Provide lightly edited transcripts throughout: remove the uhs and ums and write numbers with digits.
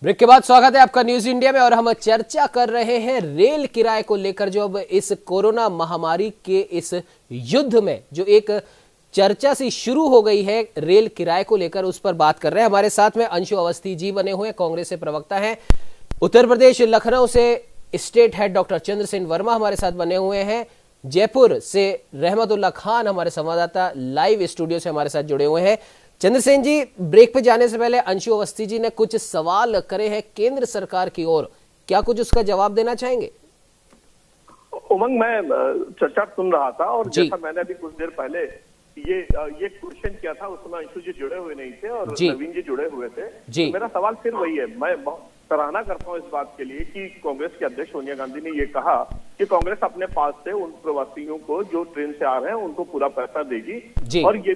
Break के बाद स्वागत है आपका न्यूज इंडिया में और हम चर्चा कर रहे हैं रेल किराए को लेकर। जो अब इस कोरोना महामारी के इस युद्ध में जो एक चर्चा सी शुरू हो गई है रेल किराए को लेकर, उस पर बात कर रहे हैं। हमारे साथ में अंशु अवस्थी जी बने हुए हैं, कांग्रेस से प्रवक्ता हैं। उत्तर प्रदेश लखनऊ से state head doctor Chandrasen Verma हमारे साथ बने हुए हैं। जयपुर से रहमतुल्लाह खान हमारे संवाददाता लाइव स्टूडियो से हमारे साथ जुड़े हुए हैं। चंद्रसेन जी, ब्रेक पे जाने से पहले अंशु अवस्थी जी ने कुछ सवाल करे हैं केंद्र सरकार की ओर, क्या कुछ उसका जवाब देना चाहेंगे? उमंग, मैं चर्चा सुन रहा था और जैसा मैंने अभी कुछ देर पहले ये क्वेश्चन किया था, उस समय अंशु जी जुड़े हुए नहीं थे और नवीन जी जुड़े हुए थे। तो मेरा सवाल फिर वही है। मैं बहुत सराहना करता हूं इस बात के लिए कि कांग्रेस के अध्यक्ष सोनिया गांधी ने ये कहा कि कांग्रेस अपने पास से उन प्रवासियों को जो ट्रेन से आ रहे हैं उनको पूरा पैसा देगी। और ये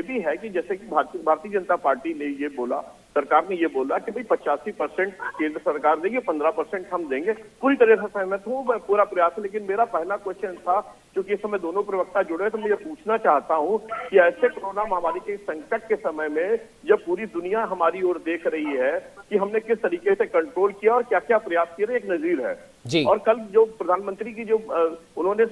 भी है कि जैसे कि भारतीय जनता पार्टी ने ये बोला, सरकार ने ये बोला कि भाई 85% केंद्र सरकार देगी, 15% हम देंगे। पूरी तरह से सहमत हूँ, मैं पूरा प्रयास है। लेकिन मेरा पहला क्वेश्चन था, क्योंकि इस समय दोनों प्रवक्ता जुड़े, तो मैं ये पूछना चाहता हूँ कि ऐसे कोरोना महामारी के संकट के समय में जब पूरी दुनिया हमारी ओर देख रही है कि हमने किस तरीके से कंट्रोल किया और क्या क्या प्रयास किए, एक नजीर है। और कल जो प्रधानमंत्री की जो उन्होंने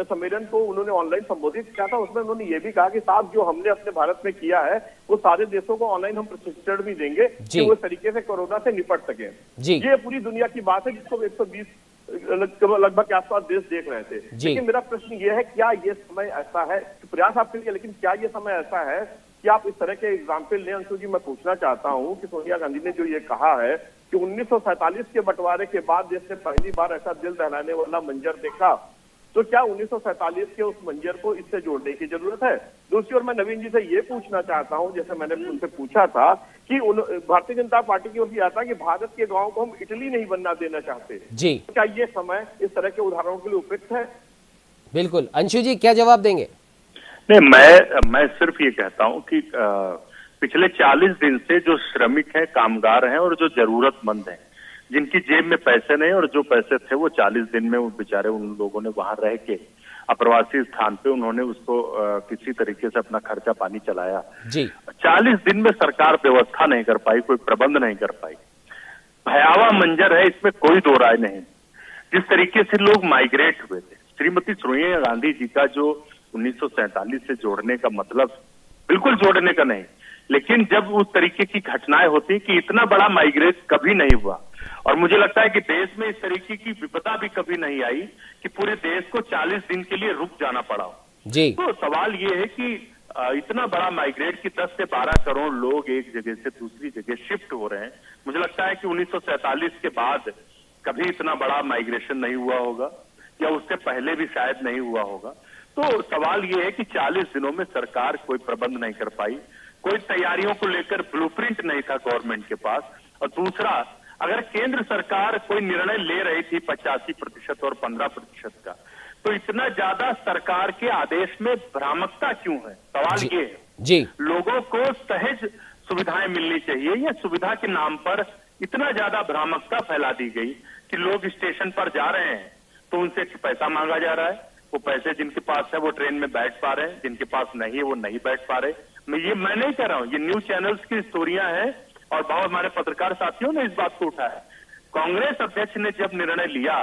सम्मेलन को उन्होंने ऑनलाइन संबोधित किया था, उसमें उन्होंने ये भी कहा कि साहब जो हमने अपने भारत में किया है वो सारे देशों को ऑनलाइन हम प्रशिक्षण भी देंगे कि वो इस तरीके से कोरोना से निपट सके। ये पूरी दुनिया की बात है जिसको 120 लगभग के आसपास देश देख रहे थे। लेकिन मेरा प्रश्न ये है, क्या ये समय ऐसा है, प्रयास आपके लिए, लेकिन क्या ये समय ऐसा है कि आप इस तरह के एग्जाम्पल लें? अंशु जी, मैं पूछना चाहता हूं कि सोनिया गांधी ने जो ये कहा है कि 1947 के बंटवारे के बाद देश ने पहली बार ऐसा दिल दहलाने वाला मंजर देखा, तो क्या 1947 के उस मंजर को इससे जोड़ने की जरूरत है? दूसरी ओर मैं नवीन जी से ये पूछना चाहता हूं, जैसे मैंने उनसे पूछा था कि भारतीय जनता पार्टी की ओर से आता कि भारत के गांव को हम इटली नहीं बनना देना चाहते जी, क्या ये समय इस तरह के उदाहरणों के लिए उपयुक्त है? बिल्कुल। अंशु जी, क्या जवाब देंगे? नहीं, मैं सिर्फ ये कहता हूं कि पिछले 40 दिन से जो श्रमिक हैं, कामगार हैं और जो जरूरतमंद हैं, जिनकी जेब में पैसे नहीं और जो पैसे थे वो 40 दिन में उन बेचारे उन लोगों ने वहां रह के अप्रवासी स्थान पे उन्होंने उसको किसी तरीके से अपना खर्चा पानी चलाया जी। 40 दिन में सरकार व्यवस्था नहीं कर पाई, कोई प्रबंध नहीं कर पाई। भयावह मंजर है, इसमें कोई दो राय नहीं। जिस तरीके से लोग माइग्रेट हुए थे, श्रीमती सोनिया गांधी जी का जो 1947 से जोड़ने का मतलब बिल्कुल जोड़ने का नहीं, लेकिन जब उस तरीके की घटनाएं होती कि इतना बड़ा माइग्रेट कभी नहीं हुआ और मुझे लगता है कि देश में इस तरीके की विपदा भी कभी नहीं आई कि पूरे देश को 40 दिन के लिए रुक जाना पड़ा जी। तो सवाल ये है कि इतना बड़ा माइग्रेट कि 10 से 12 करोड़ लोग एक जगह से दूसरी जगह शिफ्ट हो रहे हैं। मुझे लगता है कि 1947 के बाद कभी इतना बड़ा माइग्रेशन नहीं हुआ होगा या उससे पहले भी शायद नहीं हुआ होगा। तो सवाल ये है कि 40 दिनों में सरकार कोई प्रबंध नहीं कर पाई, कोई तैयारियों को लेकर ब्लूप्रिंट नहीं था गवर्नमेंट के पास। और दूसरा, अगर केंद्र सरकार कोई निर्णय ले रही थी 85% और 15% का, तो इतना ज्यादा सरकार के आदेश में भ्रामकता क्यों है? सवाल ये है जी। लोगों को सहज सुविधाएं मिलनी चाहिए, या सुविधा के नाम पर इतना ज्यादा भ्रामकता फैला दी गई कि लोग स्टेशन पर जा रहे हैं तो उनसे पैसा मांगा जा रहा है। वो पैसे जिनके पास है वो ट्रेन में बैठ पा रहे हैं, जिनके पास नहीं है वो नहीं बैठ पा रहे। मैं नहीं कह रहा हूं, ये न्यूज चैनल्स की स्टोरियां हैं और बहुत हमारे पत्रकार साथियों ने इस बात को उठाया। कांग्रेस अध्यक्ष ने जब निर्णय लिया,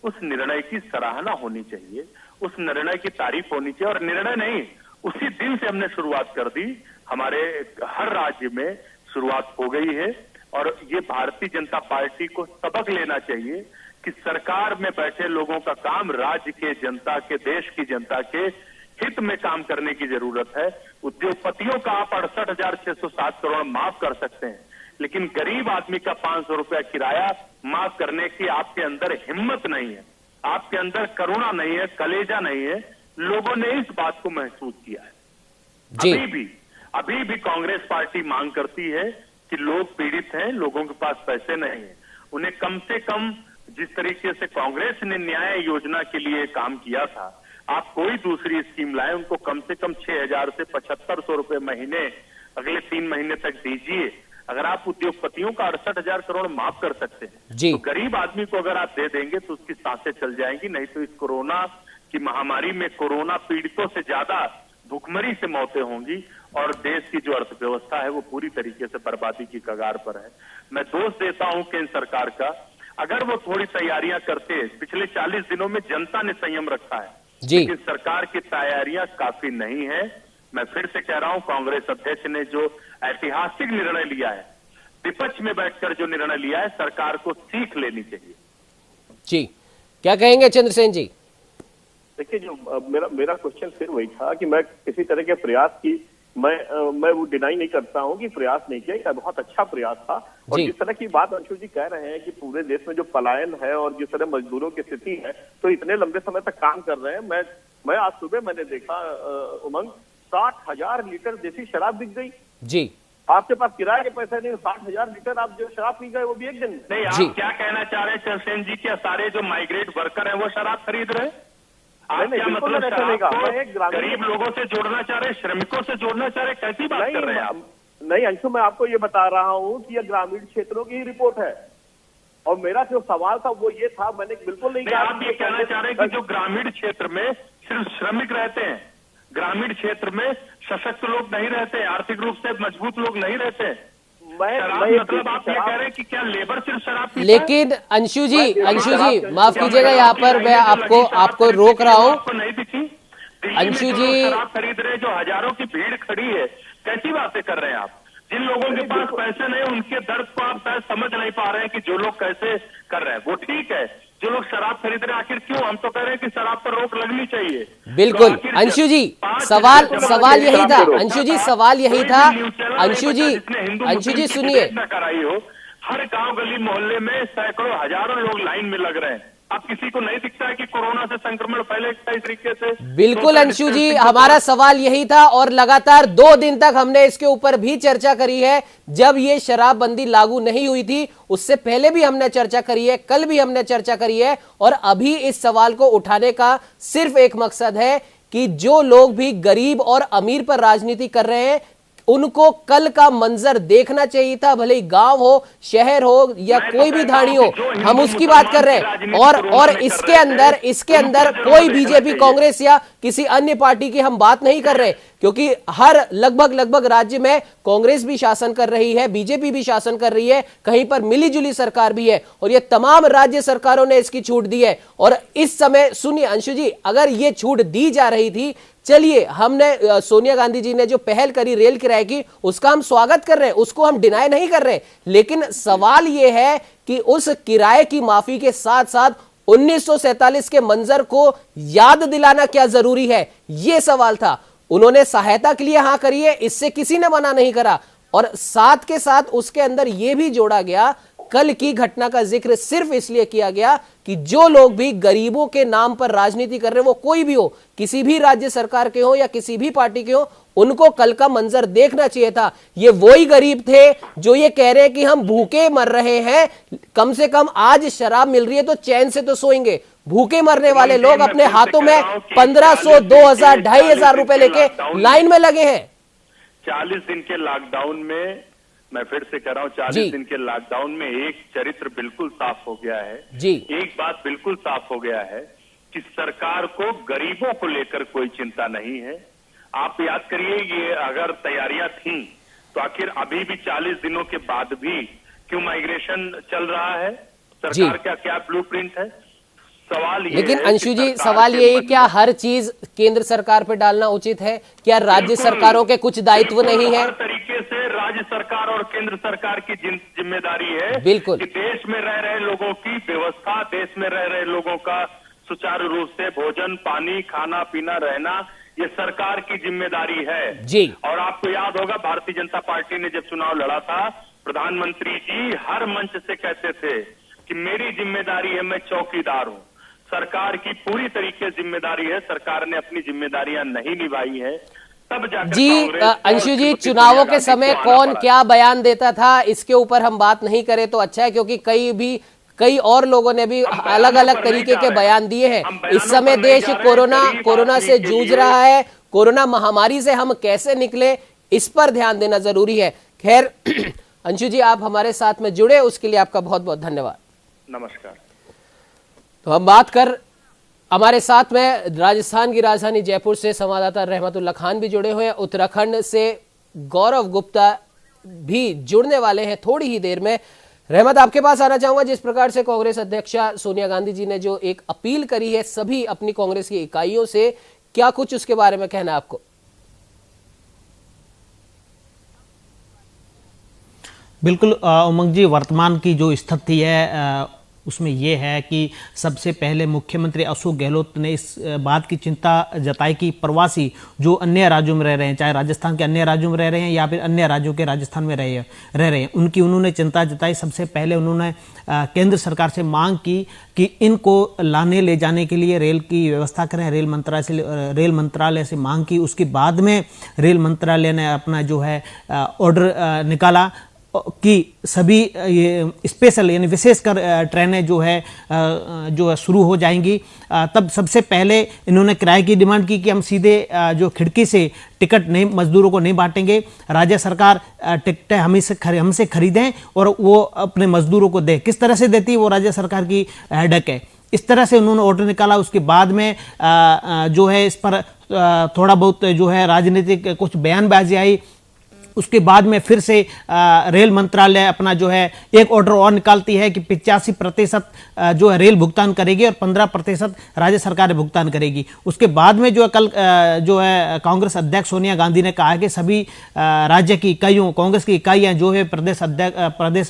उस निर्णय की सराहना होनी चाहिए, उस निर्णय की तारीफ होनी चाहिए। और निर्णय नहीं, उसी दिन से हमने शुरुआत कर दी, हमारे हर राज्य में शुरुआत हो गई है। और ये भारतीय जनता पार्टी को सबक लेना चाहिए कि सरकार में बैठे लोगों का काम राज्य के जनता के, देश की जनता के हित में काम करने की जरूरत है। उद्योगपतियों का आप 68,607 करोड़ माफ कर सकते हैं, लेकिन गरीब आदमी का 500 रुपया किराया माफ करने की आपके अंदर हिम्मत नहीं है, आपके अंदर करुणा नहीं है, कलेजा नहीं है। लोगों ने इस बात को महसूस किया है। अभी भी कांग्रेस पार्टी मांग करती है कि लोग पीड़ित हैं, लोगों के पास पैसे नहीं है, उन्हें कम से कम जिस तरीके से कांग्रेस ने न्याय योजना के लिए काम किया था, आप कोई दूसरी स्कीम लाए, उनको कम से कम 6,000 से 7,500 रुपए महीने अगले 3 महीने तक दीजिए। अगर आप उद्योगपतियों का 68,000 करोड़ माफ कर सकते हैं तो गरीब आदमी को अगर आप दे देंगे तो उसकी सांसें चल जाएंगी। नहीं तो इस कोरोना की महामारी में कोरोना पीड़ितों से ज्यादा भुखमरी से मौतें होंगी और देश की जो अर्थव्यवस्था है वो पूरी तरीके से बर्बादी की कगार पर है। मैं दोष देता हूं केंद्र सरकार का, अगर वो थोड़ी तैयारियां करते, पिछले 40 दिनों में जनता ने संयम रखा है, लेकिन सरकार की तैयारियां काफी नहीं है। मैं फिर से कह रहा हूं, कांग्रेस अध्यक्ष ने जो ऐतिहासिक निर्णय लिया है, विपक्ष में बैठकर जो निर्णय लिया है, सरकार को सीख लेनी चाहिए। जी, क्या कहेंगे चंद्रसेन जी? देखिए, जो मेरा क्वेश्चन फिर वही था कि मैं किसी तरह के प्रयास की मैं वो डिनाई नहीं करता हूं कि प्रयास नहीं किया, यह बहुत अच्छा प्रयास था। और जिस तरह की बात अंशु जी कह रहे हैं कि पूरे देश में जो पलायन है और जिस तरह मजदूरों की स्थिति है, तो इतने लंबे समय तक काम कर रहे हैं। मैं आज सुबह मैंने देखा उमंग, 60,000 लीटर देसी शराब बिक गई। जी, आपके पास किराए के पैसे नहीं, 60,000 लीटर आप जो शराब पी गए वो भी एक दिन नहीं। आप क्या कहना चाह रहे हैं चंद्रसेन जी? क्या सारे जो माइग्रेट वर्कर हैं वो शराब खरीद रहे हैं? आप क्या मतलब गरीब लोगों से जोड़ना चाह रहे, श्रमिकों से जोड़ना चाह रहे, कैसी बात कर रहे हैं आप? नहीं अंशु, मैं आपको ये बता रहा हूँ कि यह ग्रामीण क्षेत्रों की ही रिपोर्ट है, और मेरा जो सवाल था वो ये था, मैंने बिल्कुल नहीं कहा। आप ये कहना चाह रहे हैं कि जो ग्रामीण क्षेत्र में सिर्फ श्रमिक रहते हैं, ग्रामीण क्षेत्र में सशक्त लोग नहीं रहते, आर्थिक रूप से मजबूत लोग नहीं रहते, मतलब आप ये कह रहे हैं कि क्या लेबर सिर्फ शराब पीता है? लेकिन अंशु जी माफ कीजिएगा, यहाँ पर मैं आपको रोक रहा हूँ। आपको नहीं दिखी? अंशु जी, शराब खरीद रहे, जो हजारों की भीड़ खड़ी है, कैसी बातें कर रहे हैं आप? जिन लोगों के पास पैसे नहीं, उनके दर्द को आप शायद समझ नहीं पा रहे हैं कि जो लोग कैसे कर रहे हैं। वो ठीक है, जो लोग शराब खरीद रहे हैं, आखिर क्यों? हम तो कह रहे हैं कि शराब पर रोक लगनी चाहिए। बिल्कुल अंशु जी, सवाल यही था। अंशु जी, सवाल यही था। अंशु जी सुनिए, कराई हो, हर गांव गली मोहल्ले में सैकड़ों हजारों लोग लाइन में लग रहे हैं। अब किसी को नहीं दिखता है कि कोरोना से संक्रमण फैलेगा इस तरीके से? बिल्कुल अंशु जी, हमारा सवाल यही था, और लगातार 2 दिन तक हमने इसके ऊपर भी चर्चा करी है। जब ये शराबबंदी लागू नहीं हुई थी, उससे पहले भी हमने चर्चा करी है, कल भी हमने चर्चा करी है, और अभी इस सवाल को उठाने का सिर्फ एक मकसद है कि जो लोग भी गरीब और अमीर पर राजनीति कर रहे हैं, उनको कल का मंजर देखना चाहिए था, भले ही गांव हो, शहर हो, या कोई भी धाड़ी हो, हम उसकी बात कर रहे हैं। और इसके अंदर कोई बीजेपी, कांग्रेस या किसी अन्य पार्टी की हम बात नहीं कर रहे, क्योंकि हर लगभग राज्य में कांग्रेस भी शासन कर रही है, बीजेपी भी शासन कर रही है, कहीं पर मिलीजुली सरकार भी है, और ये तमाम राज्य सरकारों ने इसकी छूट दी है। और इस समय सुनिए अंशु जी, अगर ये छूट दी जा रही थी, चलिए, हमने सोनिया गांधी जी ने जो पहल करी रेल किराए की, उसका हम स्वागत कर रहे हैं, उसको हम डिनाई नहीं कर रहे, लेकिन सवाल यह है कि उस किराए की माफी के साथ साथ 1947 के मंजर को याद दिलाना क्या जरूरी है, यह सवाल था। उन्होंने सहायता के लिए हां करी है, इससे किसी ने मना नहीं करा, और साथ के साथ उसके अंदर यह भी जोड़ा गया, कल की घटना का जिक्र सिर्फ इसलिए किया गया कि जो लोग भी गरीबों के नाम पर राजनीति कर रहे हैं, वो कोई भी हो, किसी भी राज्य सरकार के हो या किसी भी पार्टी के हो, उनको कल का मंजर देखना चाहिए था। ये वही गरीब थे जो ये कह रहे हैं कि हम भूखे मर रहे हैं, कम से कम आज शराब मिल रही है तो चैन से तो सोएंगे। भूखे मरने वाले लोग अपने हाथों में 1500, 2000, 2500 रुपए लेके लाइन में लगे हैं। 40 दिन के लॉकडाउन में, मैं फिर से कह रहा हूं, 40 दिन के लॉकडाउन में एक चरित्र बिल्कुल साफ हो गया है जी। एक बात बिल्कुल साफ हो गया है कि सरकार को गरीबों को लेकर कोई चिंता नहीं है। आप याद करिए, ये अगर तैयारियां थी तो आखिर अभी भी 40 दिनों के बाद भी क्यों माइग्रेशन चल रहा है? सरकार का क्या ब्लूप्रिंट है? सवाल ये, लेकिन अंशु जी, सवाल ये है, क्या हर चीज केंद्र सरकार पे डालना उचित है? क्या राज्य सरकारों के कुछ दायित्व नहीं है? हर तरीके से राज्य सरकार और केंद्र सरकार की जिम्मेदारी है बिल्कुल कि देश में रह रहे लोगों की व्यवस्था, देश में रह रहे लोगों का सुचारू रूप से भोजन, पानी, खाना पीना, रहना, ये सरकार की जिम्मेदारी है जी। और आपको याद होगा, भारतीय जनता पार्टी ने जब चुनाव लड़ा था, प्रधानमंत्री जी हर मंच से कहते थे कि मेरी जिम्मेदारी है, मैं चौकीदार हूं। सरकार की पूरी तरीके से जिम्मेदारी है, सरकार ने अपनी जिम्मेदारियां नहीं निभाई है, तब जाकर जी। अंशु जी, चुनावों के समय कौन क्या बयान देता था, इसके ऊपर हम बात नहीं करें तो अच्छा है, क्योंकि कई और लोगों ने भी अलग अलग तरीके के बयान दिए हैं। इस समय देश कोरोना से जूझ रहा है, कोरोना महामारी से हम कैसे निकले, इस पर ध्यान देना जरूरी है। खैर अंशु जी, आप हमारे साथ में जुड़े, उसके लिए आपका बहुत बहुत धन्यवाद। नमस्कार। तो हम बात कर हमारे साथ में राजस्थान की राजधानी जयपुर से संवाददाता रहमतुल्लाह खान भी जुड़े हुए हैं। उत्तराखंड से गौरव गुप्ता भी जुड़ने वाले हैं थोड़ी ही देर में। रहमत, आपके पास आना चाहूंगा। जिस प्रकार से कांग्रेस अध्यक्षा सोनिया गांधी जी ने जो एक अपील करी है सभी अपनी कांग्रेस की इकाइयों से, क्या कुछ उसके बारे में कहना है आपको? बिल्कुल उमंग जी, वर्तमान की जो स्थिति है उसमें यह है कि सबसे पहले मुख्यमंत्री अशोक गहलोत ने इस बात की चिंता जताई कि प्रवासी जो अन्य राज्यों में रह रहे हैं, चाहे राजस्थान के अन्य राज्यों में रह रहे हैं या फिर अन्य राज्यों के राजस्थान में रह रहे हैं, उनकी उन्होंने चिंता जताई। सबसे पहले उन्होंने केंद्र सरकार से मांग की कि इनको लाने ले जाने के लिए रेल की व्यवस्था करें। रेल मंत्रालय से मांग की। उसके बाद में रेल मंत्रालय ने अपना जो है ऑर्डर निकाला कि सभी ये स्पेशल यानी विशेषकर ट्रेनें जो है शुरू हो जाएंगी। तब सबसे पहले इन्होंने किराए की डिमांड की कि हम सीधे जो खिड़की से टिकट नहीं, मजदूरों को नहीं बांटेंगे, राज्य सरकार टिकटें हमसे खरीदें और वो अपने मजदूरों को दे। किस तरह से देती है वो राज्य सरकार की हेडेक है। इस तरह से उन्होंने ऑर्डर निकाला। उसके बाद में जो है इस पर थोड़ा बहुत जो है राजनीतिक कुछ बयानबाजी आई। उसके बाद में फिर से रेल मंत्रालय अपना जो है एक ऑर्डर और निकालती है कि 85% जो है रेल भुगतान करेगी और 15% राज्य सरकार भुगतान करेगी। उसके बाद में जो है कल जो है कांग्रेस अध्यक्ष सोनिया गांधी ने कहा कि सभी राज्य की इकाइयों, कांग्रेस की इकाइयां जो है प्रदेश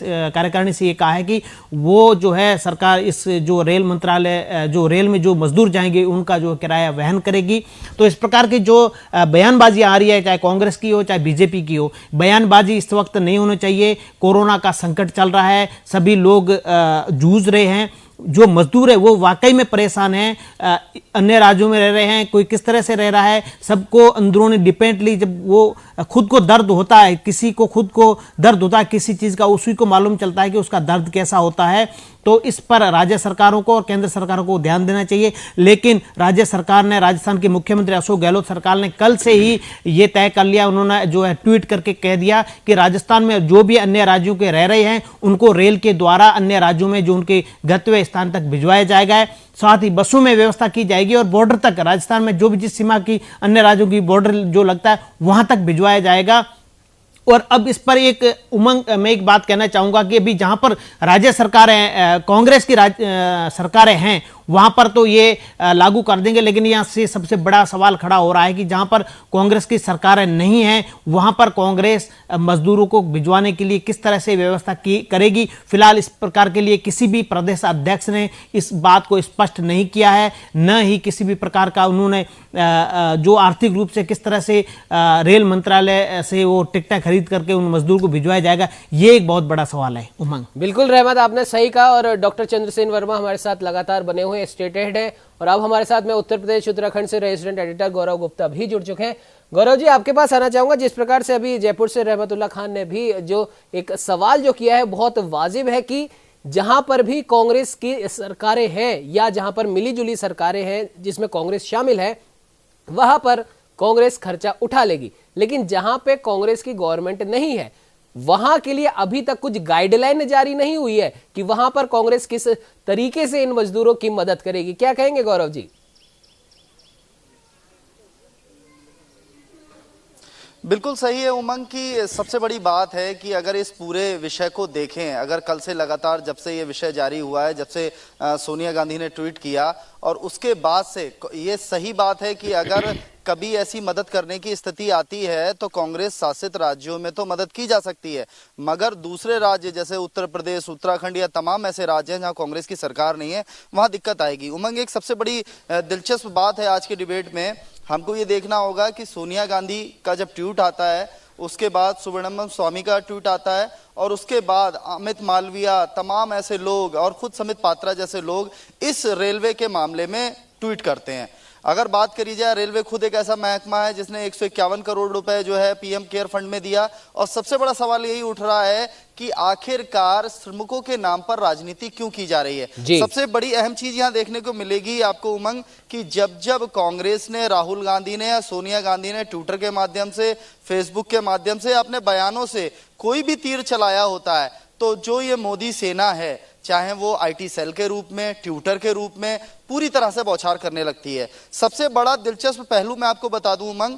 कार्यकारिणी से ये कहा है कि वो जो है सरकार इस जो रेल मंत्रालय जो रेल में जो मजदूर जाएंगे उनका जो किराया वहन करेगी। तो इस प्रकार की जो बयानबाजी आ रही है, चाहे कांग्रेस की हो चाहे बीजेपी की हो, बयानबाजी इस वक्त नहीं होनी चाहिए। कोरोना का संकट चल रहा है, सभी लोग जूझ रहे हैं। जो मजदूर है वो वाकई में परेशान हैं, अन्य राज्यों में रह रहे हैं, कोई किस तरह से रह रहा है, सबको अंदरूनी डिपेंडली जब वो खुद को दर्द होता है, किसी को खुद को दर्द होता है किसी चीज का, उसी को मालूम चलता है कि उसका दर्द कैसा होता है। तो इस पर राज्य सरकारों को और केंद्र सरकारों को ध्यान देना चाहिए। लेकिन राज्य सरकार ने, राजस्थान के मुख्यमंत्री अशोक गहलोत सरकार ने कल से ही ये तय कर लिया, उन्होंने जो है ट्वीट करके कह दिया कि राजस्थान में जो भी अन्य राज्यों के रह रहे हैं उनको रेल के द्वारा अन्य राज्यों में जो उनके गंतव्य स्थान तक भिजवाया जाएगा। साथ ही बसों में व्यवस्था की जाएगी और बॉर्डर तक, राजस्थान में जो भी जिस सीमा की अन्य राज्यों की बॉर्डर जो लगता है वहां तक भिजवाया जाएगा। और अब इस पर एक उमंग, मैं एक बात कहना चाहूंगा कि अभी जहां पर राज्य सरकारें, कांग्रेस की सरकारें हैं, वहां पर तो ये लागू कर देंगे। लेकिन यहां से सबसे बड़ा सवाल खड़ा हो रहा है कि जहां पर कांग्रेस की सरकारें नहीं हैं वहां पर कांग्रेस मजदूरों को भिजवाने के लिए किस तरह से व्यवस्था करेगी। फिलहाल इस प्रकार के लिए किसी भी प्रदेश अध्यक्ष ने इस बात को स्पष्ट नहीं किया है, न ही किसी भी प्रकार का उन्होंने जो आर्थिक रूप से किस तरह से रेल मंत्रालय से वो टिकटें खरीद करके उन मजदूर को भिजवाया जाएगा, ये एक बहुत बड़ा सवाल है। उमंग, बिल्कुल रहमत, आपने सही कहा। और डॉक्टर चंद्रसेन वर्मा हमारे साथ लगातार बने हुए स्टेट हेड है और अब हमारे साथ में उत्तर प्रदेश उत्तराखंड से रेजिडेंट एडिटर गौरव गुप्ता भी जुड़ चुके हैं। गौरव जी, आपके पास आना चाहूंगा। जिस प्रकार से अभी जयपुर से रहमतुल्लाह खान ने भी जो एक सवाल जो किया है बहुत वाजिब है कि जहां पर भी कांग्रेस की सरकारें हैं या जहां पर मिलीजुली सरकारें हैं जिसमें कांग्रेस शामिल है वहां पर कांग्रेस खर्चा उठा लेगी। लेकिन जहां पे कांग्रेस की गवर्नमेंट नहीं है वहां के लिए अभी तक कुछ गाइडलाइन जारी नहीं हुई है कि वहां पर कांग्रेस किस तरीके से इन मजदूरों की मदद करेगी। क्या कहेंगे गौरव जी? बिल्कुल सही है उमंग की। सबसे बड़ी बात है कि अगर इस पूरे विषय को देखें, अगर कल से लगातार जब से ये विषय जारी हुआ है, जब से सोनिया गांधी ने ट्वीट किया और उसके बाद से ये सही बात है कि अगर कभी ऐसी मदद करने की स्थिति आती है तो कांग्रेस शासित राज्यों में तो मदद की जा सकती है, मगर दूसरे राज्य जैसे उत्तर प्रदेश, उत्तराखंड या तमाम ऐसे राज्य हैं जहां कांग्रेस की सरकार नहीं है, वहां दिक्कत आएगी। उमंग, एक सबसे बड़ी दिलचस्प बात है आज के डिबेट में, हमको ये देखना होगा कि सोनिया गांधी का जब ट्वीट आता है उसके बाद सुब्रमण्यम स्वामी का ट्वीट आता है और उसके बाद अमित मालविया, तमाम ऐसे लोग और खुद समित पात्रा जैसे लोग इस रेलवे के मामले में ट्वीट करते हैं। अगर बात करी जाए, रेलवे खुद एक ऐसा महकमा है जिसने 151 करोड़ रुपए जो है पीएम केयर फंड में दिया और सबसे बड़ा सवाल यही उठ रहा है कि आखिरकार श्रमिकों के नाम पर राजनीति क्यों की जा रही है। सबसे बड़ी अहम चीज यहां देखने को मिलेगी आपको उमंग कि जब जब कांग्रेस ने, राहुल गांधी ने या सोनिया गांधी ने ट्विटर के माध्यम से, फेसबुक के माध्यम से, अपने बयानों से कोई भी तीर चलाया होता है तो जो ये मोदी सेना है चाहे वो आईटी सेल के रूप में, ट्यूटर के रूप में, पूरी तरह से बौछार करने लगती है। सबसे बड़ा दिलचस्प पहलू मैं आपको बता दूं उमंग,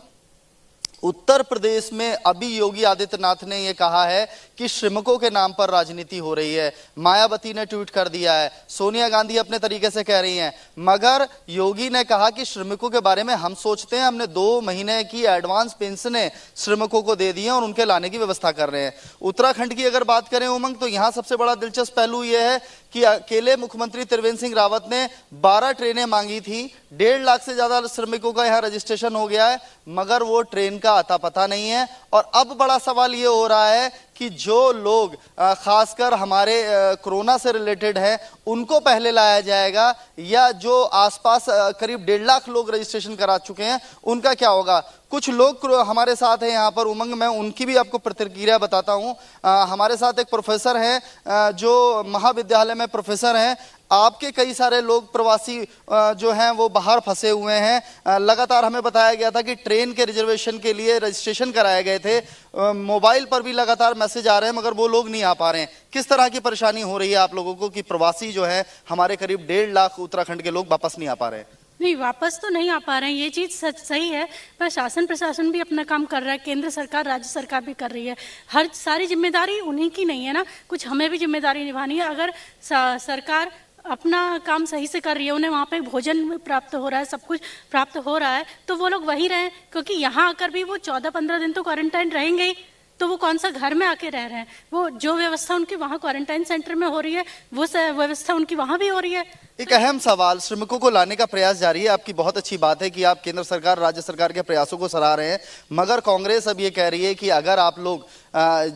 उत्तर प्रदेश में अभी योगी आदित्यनाथ ने यह कहा है कि श्रमिकों के नाम पर राजनीति हो रही है। मायावती ने ट्वीट कर दिया है, सोनिया गांधी अपने तरीके से कह रही हैं, मगर योगी ने कहा कि श्रमिकों के बारे में हम सोचते हैं, हमने 2 महीने की एडवांस पेंशनें श्रमिकों को दे दी हैं और उनके लाने की व्यवस्था कर रहे हैं। उत्तराखंड की अगर बात करें उमंग, तो यहां सबसे बड़ा दिलचस्प पहलू यह है कि अकेले मुख्यमंत्री त्रिवेंद्र सिंह रावत ने 12 ट्रेनें मांगी थी, 1.5 लाख से ज्यादा श्रमिकों का यहां रजिस्ट्रेशन हो गया है, मगर वो ट्रेन का अता पता नहीं है। और अब बड़ा सवाल ये हो रहा है कि जो लोग खासकर हमारे कोरोना से रिलेटेड हैं उनको पहले लाया जाएगा, या जो आसपास करीब 1.5 लाख लोग रजिस्ट्रेशन करा चुके हैं उनका क्या होगा। कुछ लोग हमारे साथ हैं यहाँ पर उमंग, मैं उनकी भी आपको प्रतिक्रिया बताता हूँ। हमारे साथ एक प्रोफेसर हैं जो महाविद्यालय में प्रोफेसर हैं। आपके कई सारे लोग प्रवासी जो हैं वो बाहर फंसे हुए हैं। लगातार हमें बताया गया था कि ट्रेन के रिजर्वेशन के लिए रजिस्ट्रेशन कराए गए थे, मोबाइल पर भी लगातार मैसेज आ रहे हैं, मगर वो लोग नहीं आ पा रहे हैं। किस तरह की परेशानी हो रही है आप लोगों को कि प्रवासी जो है हमारे करीब 1.5 लाख उत्तराखंड के लोग वापस नहीं आ पा रहे हैं? नहीं, वापस तो नहीं आ पा रहे हैं, ये चीज़ सही है, पर शासन प्रशासन भी अपना काम कर रहा है, केंद्र सरकार राज्य सरकार भी कर रही है। हर सारी जिम्मेदारी उन्हीं की नहीं है ना, कुछ हमें भी जिम्मेदारी निभानी है। अगर सरकार अपना काम सही से कर रही है, उन्हें वहाँ पे भोजन प्राप्त हो रहा है, सब कुछ प्राप्त हो रहा है, तो वो लोग वहीं रहें, क्योंकि यहाँ आकर भी वो 14-15 दिन तो क्वारंटाइन रहेंगे ही, तो वो कौन सा घर में आके रह रहे हैं। वो जो व्यवस्था उनकी वहाँ क्वारंटाइन सेंटर में हो रही है वो व्यवस्था उनकी वहाँ भी हो रही है। एक अहम सवाल, श्रमिकों को लाने का प्रयास जारी है। आपकी बहुत अच्छी बात है कि आप केंद्र सरकार राज्य सरकार के प्रयासों को सराह रहे हैं, मगर कांग्रेस अब ये कह रही है कि अगर आप लोग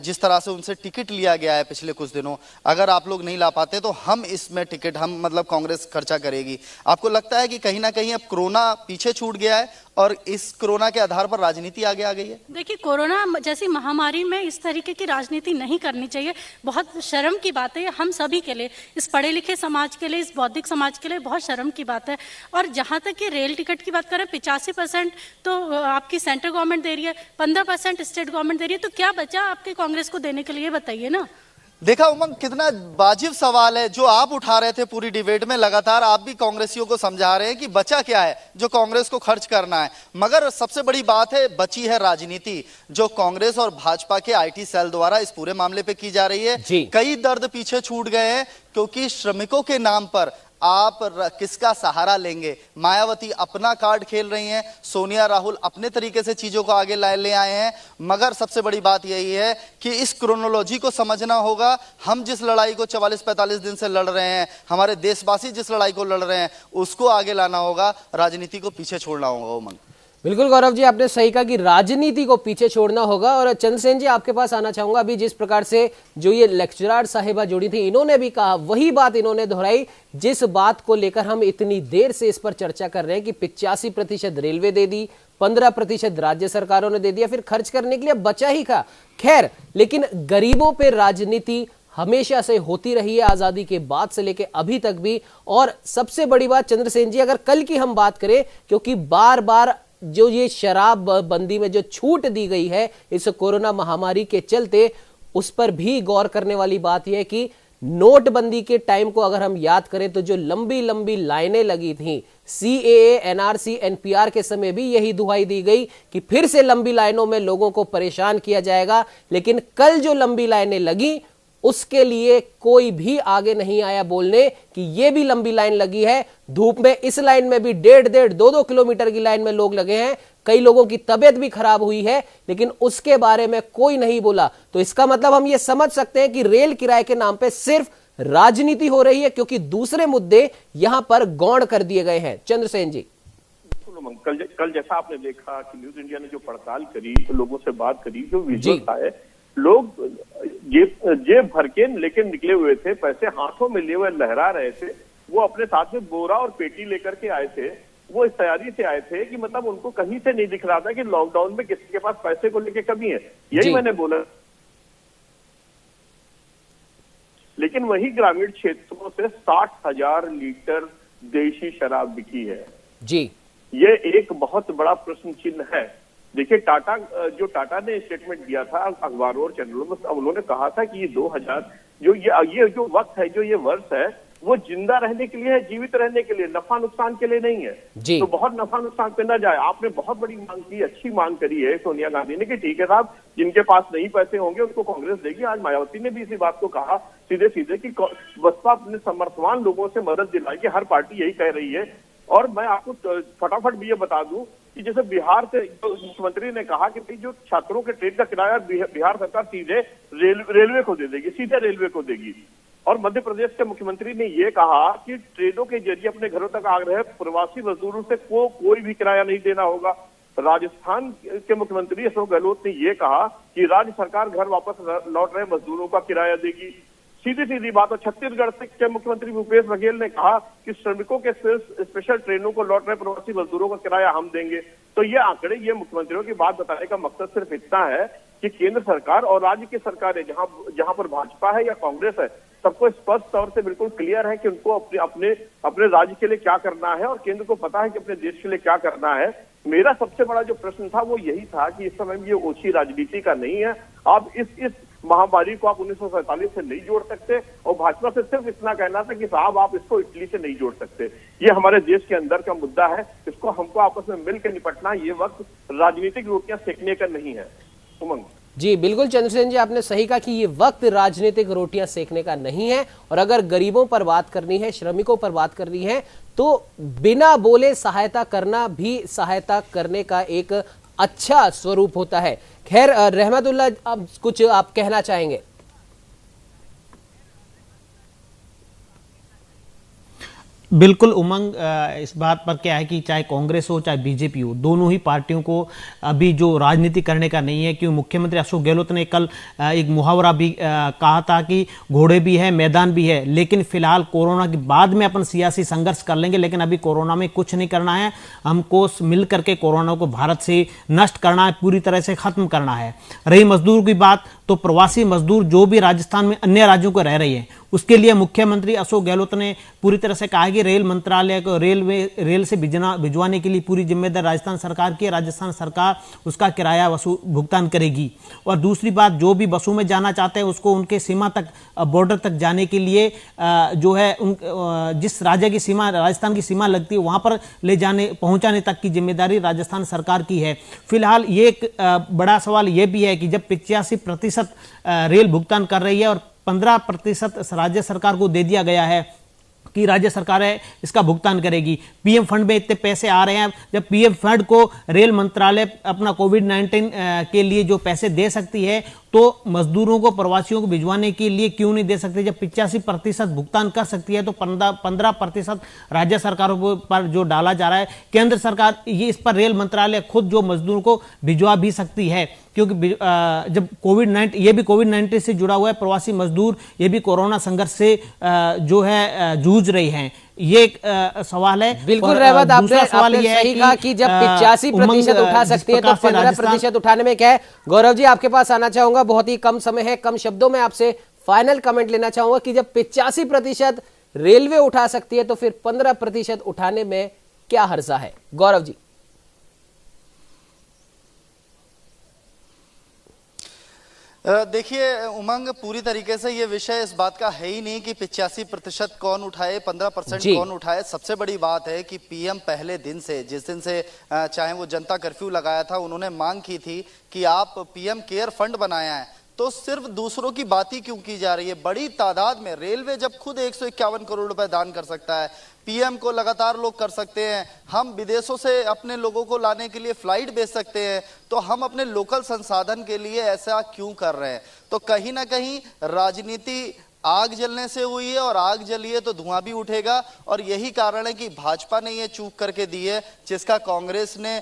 जिस तरह से उनसे टिकट लिया गया है पिछले कुछ दिनों, अगर आप लोग नहीं ला पाते तो हम इसमें टिकट हम मतलब कांग्रेस खर्चा करेगी। आपको लगता है कि कहीं ना कहीं अब कोरोना पीछे छूट गया है और इस कोरोना के आधार पर राजनीति आगे आ गई है? देखिए, कोरोना जैसी महामारी में इस तरीके की राजनीति नहीं करनी चाहिए। बहुत शर्म की बात है हम सभी के लिए, इस पढ़े लिखे समाज के लिए, इस बौद्धिक समाज के लिए बहुत शर्म की बात है। और जहां तक कि रेल टिकट की बात करें, 85% तो आपकी सेंट्रल गवर्नमेंट दे रही है, 15% स्टेट गवर्नमेंट दे रही है, तो क्या बचा आपके कांग्रेस को देने के लिए, बताइए ना। देखा उमंग, कितना वाजिब सवाल है जो आप उठा रहे थे पूरी डिबेट में। लगातार आप भी कांग्रेसियों को समझा रहे हैं कि बचा क्या है जो कांग्रेस को खर्च करना है, मगर सबसे बड़ी बात है बची है राजनीति, जो कांग्रेस और भाजपा के आईटी सेल द्वारा इस पूरे मामले पे की जा रही है। कई दर्द पीछे छूट गए हैं, क्योंकि श्रमिकों के नाम पर आप किसका सहारा लेंगे। मायावती अपना कार्ड खेल रही हैं, सोनिया राहुल अपने तरीके से चीजों को आगे ले आए हैं, मगर सबसे बड़ी बात यही है कि इस क्रोनोलॉजी को समझना होगा। हम जिस लड़ाई को 44-45 दिन से लड़ रहे हैं, हमारे देशवासी जिस लड़ाई को लड़ रहे हैं, उसको आगे लाना होगा, राजनीति को पीछे छोड़ना होगा। उमंग, बिल्कुल गौरव जी, आपने सही कहा कि राजनीति को पीछे छोड़ना होगा। और चंद्रसेन जी, आपके पास आना चाहूंगा। अभी जिस प्रकार से जो ये लेक्चरर साहिबा जुड़ी थी, इन्होंने भी कहा, वही बात इन्होंने दोहराई जिस बात को लेकर हम इतनी देर से इस पर चर्चा कर रहे हैं कि 85% रेलवे दे दी, 15% राज्य सरकारों ने दे दिया, फिर खर्च करने के लिए बचा ही था। खैर, लेकिन गरीबों पर राजनीति हमेशा से होती रही है, आजादी के बाद से लेके अभी तक भी। और सबसे बड़ी बात चंद्रसेन जी, अगर कल की हम बात करें, क्योंकि बार बार जो ये शराब बंदी में जो छूट दी गई है इस कोरोना महामारी के चलते, उस पर भी गौर करने वाली बात यह है कि नोटबंदी के टाइम को अगर हम याद करें तो जो लंबी लंबी लाइनें लगी थी, CAA, NRC, NPR के समय भी यही दुहाई दी गई कि फिर से लंबी लाइनों में लोगों को परेशान किया जाएगा। लेकिन कल जो लंबी लाइनें लगी उसके लिए कोई भी आगे नहीं आया बोलने कि ये भी लंबी लाइन लगी है। धूप में इस लाइन में भी 1.5-1.5, 2-2 किलोमीटर की लाइन में लोग लगे हैं, कई लोगों की तबीयत भी खराब हुई है, लेकिन उसके बारे में कोई नहीं बोला। तो इसका मतलब हम ये समझ सकते हैं कि रेल किराए के नाम पे सिर्फ राजनीति हो रही है, क्योंकि दूसरे मुद्दे यहां पर गौण कर दिए गए हैं। चंद्रसेन जी, कल जैसा आपने देखा कि न्यूज इंडिया ने जो पड़ताल करी, तो लोगों से बात करी, जो विजुअल्स आए, लोग जेब भर के लेकिन निकले हुए थे, पैसे हाथों में लिए हुए लहरा रहे थे। वो अपने साथ में बोरा और पेटी लेकर के आए थे। वो इस तैयारी से आए थे कि मतलब उनको कहीं से नहीं दिख रहा था कि लॉकडाउन में किसी के पास पैसे को लेके कमी है। यही मैंने बोला। लेकिन वही ग्रामीण क्षेत्रों से 60,000 लीटर देशी शराब बिकी है जी। ये एक बहुत बड़ा प्रश्न चिन्ह है। देखिए, टाटा ने स्टेटमेंट दिया था अखबारों और चैनलों में, उन्होंने कहा था कि ये जो ये जो वक्त है, जो ये वर्ष है, वो जिंदा रहने के लिए है, जीवित रहने के लिए, नफा नुकसान के लिए नहीं है। तो बहुत नफा नुकसान पे न जाए। आपने बहुत बड़ी मांग की, अच्छी मांग करी है सोनिया गांधी ने कि ठीक है साहब, जिनके पास नहीं पैसे होंगे उनको कांग्रेस देगी। आज मायावती ने भी इसी बात को कहा सीधे सीधे कि बसपा अपने समर्थवान लोगों से मदद दिलाएगी। हर पार्टी यही कह रही है। और मैं आपको फटाफट भी ये बता दूं कि जैसे बिहार से मुख्यमंत्री ने कहा कि जो छात्रों के ट्रेन का किराया बिहार सरकार सीधे रेलवे को दे देगी, सीधे रेलवे को देगी। और मध्य प्रदेश के मुख्यमंत्री ने ये कहा कि ट्रेनों के जरिए अपने घरों तक आ रहे प्रवासी मजदूरों से कोई भी किराया नहीं देना होगा। राजस्थान के मुख्यमंत्री अशोक गहलोत ने ये कहा कि राज्य सरकार घर वापस लौट रहे मजदूरों का किराया देगी। सीधी सीधी बात। और छत्तीसगढ़ के मुख्यमंत्री भूपेश बघेल ने कहा कि श्रमिकों के स्पेशल ट्रेनों को लौट रहे प्रवासी मजदूरों का किराया हम देंगे। तो ये आंकड़े, ये मुख्यमंत्रियों की बात बताने का मकसद सिर्फ इतना है कि केंद्र सरकार और राज्य की सरकारें, जहां पर भाजपा है या कांग्रेस है, सबको स्पष्ट तौर से बिल्कुल क्लियर है कि उनको अपने राज्य के लिए क्या करना है और केंद्र को पता है कि अपने देश के लिए क्या करना है। मेरा सबसे बड़ा जो प्रश्न था वो यही था कि इस समय ये ओछी राजनीति का नहीं है। आप इस महामारी को आप 1947 से नहीं जोड़ सकते और भाजपा से सिर्फ इतना कहना था कि साहब आप इसको इटली से नहीं जोड़ सकते। ये हमारे देश के अंदर का मुद्दा है, इसको हमको आपस में मिलकर निपटना। ये वक्त राजनीतिक रोटियां सेकने का नहीं है। उमंग जी बिल्कुल चंद्रसेन जी, आपने सही कहा कि ये वक्त राजनीतिक रोटियां सेकने का नहीं है। और अगर गरीबों पर बात करनी है, श्रमिकों पर बात करनी है, तो बिना बोले सहायता करना भी सहायता करने का एक अच्छा स्वरूप होता है। खैर रहमतुल्लाह, अब कुछ आप कहना चाहेंगे? बिल्कुल उमंग, इस बात पर क्या है कि चाहे कांग्रेस हो चाहे बीजेपी हो, दोनों ही पार्टियों को अभी जो राजनीति करने का नहीं है। क्यों मुख्यमंत्री अशोक गहलोत ने कल एक मुहावरा भी कहा था कि घोड़े भी है मैदान भी है, लेकिन फिलहाल कोरोना के बाद में अपन सियासी संघर्ष कर लेंगे, लेकिन अभी कोरोना में कुछ नहीं करना है। हमको मिल करके कोरोना को भारत से नष्ट करना है, पूरी तरह से खत्म करना है। रही मजदूर की बात, तो प्रवासी मजदूर जो भी राजस्थान में अन्य राज्यों को रह रही है, उसके लिए मुख्यमंत्री अशोक गहलोत ने पूरी तरह से कहा कि रेल मंत्रालय को रेल से भिजवाने के लिए पूरी जिम्मेदारी राजस्थान सरकार की है। राजस्थान सरकार उसका किराया भुगतान करेगी। और दूसरी बात, जो भी बसों में जाना चाहते हैं उसको उनके सीमा तक, बॉर्डर तक जाने के लिए जो है जिस राज्य की सीमा, राजस्थान की सीमा लगती है, वहां पर पहुंचाने तक की जिम्मेदारी राजस्थान सरकार की है। फिलहाल ये एक बड़ा सवाल यह भी है कि जब 85% रेल भुगतान कर रही है और 15% राज्य सरकार को दे दिया गया है कि राज्य सरकार है इसका भुगतान करेगी। पीएम फंड में इतने पैसे आ रहे हैं, जब पीएम फंड को रेल मंत्रालय अपना कोविड-19 के लिए जो पैसे दे सकती है, तो मजदूरों को, प्रवासियों को भिजवाने के लिए क्यों नहीं दे सकते? जब 85% भुगतान कर सकती है तो 15% राज्य सरकारों पर जो डाला जा रहा है, केंद्र सरकार ये इस पर रेल मंत्रालय खुद जो मजदूरों को भिजवा भी सकती है। क्योंकि जब ये भी कोविड-19 से जुड़ा हुआ है, प्रवासी मजदूर ये भी कोरोना संघर्ष से जो है जूझ रही हैं। ये एक सवाल है। बिल्कुल रहमत, आपने सही कहा कि जब 85% उठा सकती है तो 15% उठाने में क्या है। गौरव जी, आपके पास आना चाहूंगा, बहुत ही कम समय है, कम शब्दों में आपसे फाइनल कमेंट लेना चाहूंगा कि जब 85% रेलवे उठा सकती है तो फिर 15% उठाने में क्या हर्जा है? गौरव जी। देखिए उमंग, पूरी तरीके से ये विषय इस बात का है ही नहीं कि 85% कौन उठाए, 15% कौन उठाए। सबसे बड़ी बात है कि पीएम पहले दिन से, जिस दिन से चाहे वो जनता कर्फ्यू लगाया था, उन्होंने मांग की थी कि आप पीएम केयर फंड बनाया है, तो सिर्फ दूसरों की बात ही क्यों की जा रही है? बड़ी तादाद में रेलवे जब खुद 151 करोड़ रुपए दान कर सकता है, पीएम को लगातार लोग कर सकते हैं, हम विदेशों से अपने लोगों को लाने के लिए फ्लाइट भेज सकते हैं, तो हम अपने लोकल संसाधन के लिए ऐसा क्यों कर रहे हैं? तो कहीं ना कहीं राजनीति आग जलने से हुई है, और आग जली है तो धुआं भी उठेगा। और यही कारण है कि भाजपा ने ये चूक करके दी है, जिसका कांग्रेस ने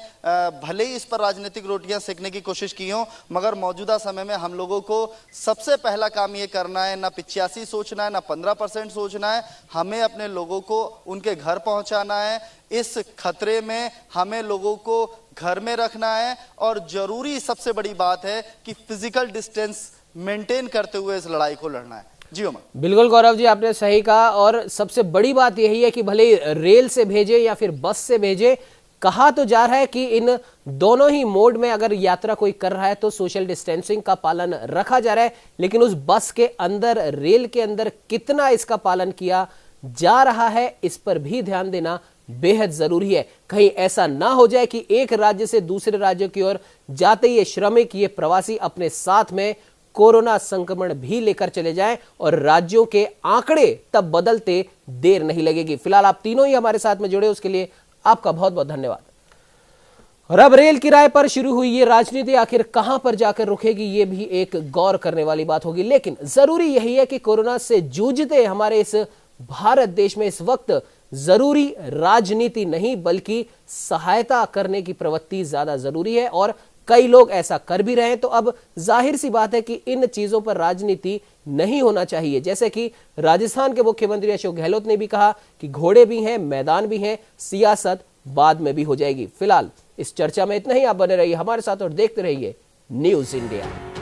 भले ही इस पर राजनीतिक रोटियां सेकने की कोशिश की हो, मगर मौजूदा समय में हम लोगों को सबसे पहला काम ये करना है, ना 85 सोचना है, ना 15% सोचना है, हमें अपने लोगों को उनके घर पहुंचाना है। इस खतरे में हमें लोगों को घर में रखना है, और जरूरी सबसे बड़ी बात है कि फिजिकल डिस्टेंस मेंटेन करते हुए इस लड़ाई को लड़ना है। जी बिल्कुल गौरव जी, आपने सही कहा। और सबसे बड़ी बात यही है कि भले रेल से भेजे या फिर बस से भेजे, कहा तो जा रहा है कि इन दोनों ही मोड में अगर यात्रा कोई कर रहा है तो सोशल डिस्टेंसिंग का पालन रखा जा रहा है, लेकिन उस बस के अंदर, रेल के अंदर कितना इसका पालन किया जा रहा है, इस पर भी ध्यान देना बेहद जरूरी है। कहीं ऐसा ना हो जाए कि एक राज्य से दूसरे राज्यों की ओर जाते ये श्रमिक, ये प्रवासी अपने साथ में कोरोना संक्रमण भी लेकर चले जाएं और राज्यों के आंकड़े तब बदलते देर नहीं लगेगी। फिलहाल आप तीनों ही हमारे साथ में जुड़े, उसके लिए आपका बहुत बहुत धन्यवाद। और अब रेल किराए पर शुरू हुई ये राजनीति आखिर कहां पर जाकर रुकेगी, ये भी एक गौर करने वाली बात होगी। लेकिन जरूरी यही है कि कोरोना से जूझते हमारे इस भारत देश में इस वक्त जरूरी राजनीति नहीं बल्कि सहायता करने की प्रवृत्ति ज्यादा जरूरी है, और कई लोग ऐसा कर भी रहे हैं। तो अब जाहिर सी बात है कि इन चीजों पर राजनीति नहीं होना चाहिए। जैसे कि राजस्थान के मुख्यमंत्री अशोक गहलोत ने भी कहा कि घोड़े भी हैं, मैदान भी हैं, सियासत बाद में भी हो जाएगी। फिलहाल इस चर्चा में इतना ही। आप बने रहिए हमारे साथ और देखते रहिए न्यूज़ इंडिया।